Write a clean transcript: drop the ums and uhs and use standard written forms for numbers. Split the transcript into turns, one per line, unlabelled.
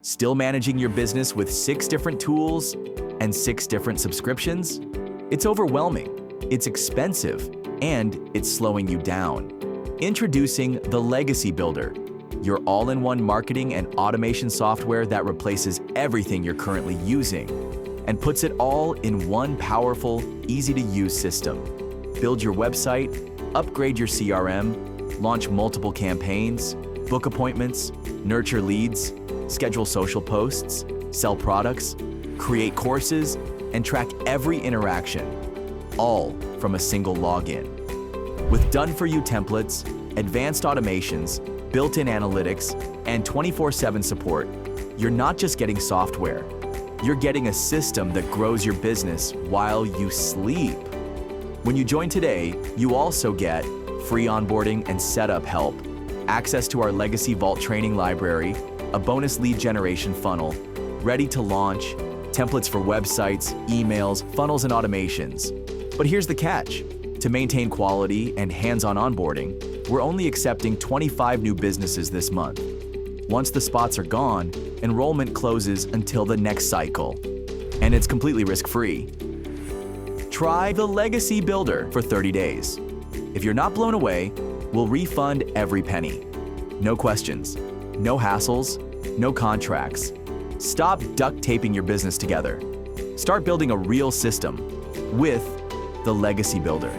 Still managing your business with 6 different tools and 6 different subscriptions? It's overwhelming, it's expensive, and it's slowing you down. Introducing the Legacy Builder, your all-in-one marketing and automation software that replaces everything you're currently using and puts it all in one powerful, easy-to-use system. Build your website, upgrade your CRM, launch multiple campaigns, book appointments, nurture leads, schedule social posts, sell products, create courses, and track every interaction, all from a single login. With done-for-you templates, advanced automations, built-in analytics, and 24/7 support, you're not just getting software, you're getting a system that grows your business while you sleep. When you join today, you also get free onboarding and setup help, access to our Legacy Vault training library, a bonus lead generation funnel, ready to launch, templates for websites, emails, funnels, and automations. But here's the catch. To maintain quality and hands-on onboarding, we're only accepting 25 new businesses this month. Once the spots are gone, enrollment closes until the next cycle. And it's completely risk-free. Try the Legacy Builder for 30 days. If you're not blown away, we'll refund every penny. No questions, no hassles, no contracts. Stop duct taping your business together. Start building a real system with the Legacy Builder.